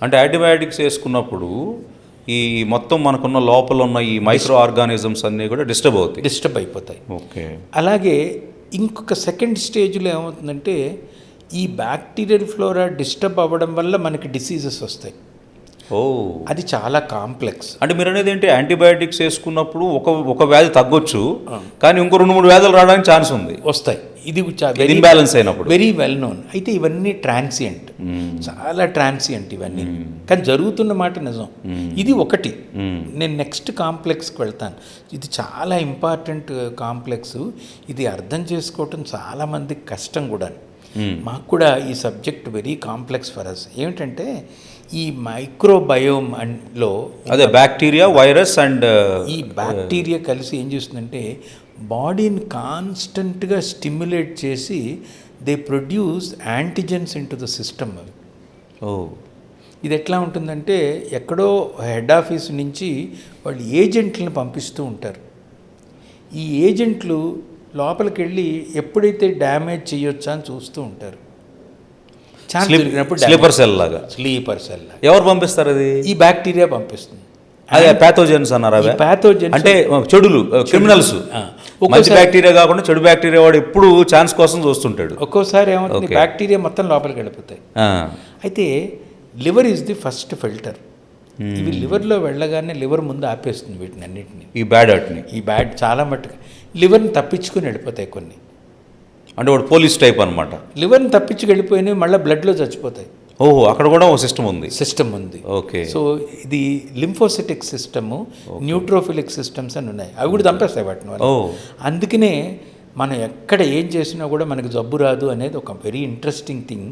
అంటే యాంటీబయాటిక్స్ వేసుకున్నప్పుడు ఈ మొత్తం మనకున్న లోపల ఉన్న ఈ మైక్రో ఆర్గానిజమ్స్ అన్నీ కూడా డిస్టర్బ్ అయిపోతాయి. ఓకే. అలాగే ఇంకొక సెకండ్ స్టేజ్లో ఏమవుతుందంటే ఈ బ్యాక్టీరియల్ ఫ్లోరా డిస్టర్బ్ అవ్వడం వల్ల మనకి డిసీజెస్ వస్తాయి. అది చాలా కాంప్లెక్స్. అంటే మీరు అనేది ఏంటి, యాంటీబయాటిక్స్ వేసుకున్నప్పుడు ఒక వ్యాధి తగ్గొచ్చు, కానీ ఇంకో 2-3 వ్యాధులు రావడానికి ఛాన్స్ ఉంది, వస్తాయి. ఇది ఇన్బ్యాలెన్స్ అయినప్పుడు వెరీ వెల్ నోన్. అయితే ఇవన్నీ ట్రాన్సియంట్, చాలా ట్రాన్సియంట్ ఇవన్నీ, కానీ జరుగుతున్న మాట నిజం. ఇది ఒకటి. నేను నెక్స్ట్ కాంప్లెక్స్కి వెళ్తాను. ఇది చాలా ఇంపార్టెంట్ కాంప్లెక్స్. ఇది అర్థం చేసుకోవటం చాలామందికి కష్టం కూడా. మాకు కూడా ఈ subject very complex for us. ఏమిటంటే ఈ మైక్రోబయోమ్ లో అదే బ్యాక్టీరియా, వైరస్ అండ్ ఈ బ్యాక్టీరియా కలిసి ఏం చేస్తుందంటే బాడీని కాన్స్టెంట్గా స్టిమ్యులేట్ చేసి they produce antigens in to the system. అవి ఇది ఎట్లా ఉంటుందంటే ఎక్కడో హెడ్ ఆఫీస్ నుంచి వాళ్ళు ఏజెంట్లను పంపిస్తూ ఉంటారు. ఈ ఏజెంట్లు లోపలికి వెళ్ళి ఎప్పుడైతే డ్యామేజ్ చేయొచ్చా అని చూస్తూ ఉంటారు. స్లీపర్ సెల్ లాగా. ఎవరు పంపిస్తారు అది? ఈ బ్యాక్టీరియా పంపిస్తుంది. అదే ప్యాథోజన్స్ అన్నారు. అదే ప్యాథోజన్స్ అంటే చెడులు, క్రిమినల్స్. మంచి బ్యాక్టీరియా కాకుండా చెడు బ్యాక్టీరియా వాడు ఎప్పుడు ఛాన్స్ కోసం చూస్తుంటాడు. ఒక్కోసారి ఏమవుతుంది, బ్యాక్టీరియా మొత్తం లోపలికి వెళ్ళిపోతాయి. అయితే liver is the first filter. ఇవి లివర్లో వెళ్ళగానే లివర్ ముందు ఆపేస్తుంది వీటిని అన్నిటిని, ఈ బ్యాడ్ చాలా మట్టుకు లివర్ని తప్పించుకుని వెళ్ళిపోతాయి కొన్ని. అంటే వాడు పోలీస్ టైప్ అనమాట. లివర్ని తప్పించుకు వెళ్ళిపోయినవి మళ్ళీ బ్లడ్లో చచ్చిపోతాయి. అక్కడ కూడా ఒక సిస్టమ్ ఉంది. ఓకే. సో ఇది లింఫోసిటిక్ సిస్టము, న్యూట్రోఫిలిక్ సిస్టమ్స్ అని ఉన్నాయి. అవి కూడా చంపేస్తాయి వాటిని వల్ల. అందుకనే మనం ఎక్కడ ఏం చేసినా కూడా మనకి జబ్బు రాదు అనేది ఒక వెరీ ఇంట్రెస్టింగ్ థింగ్.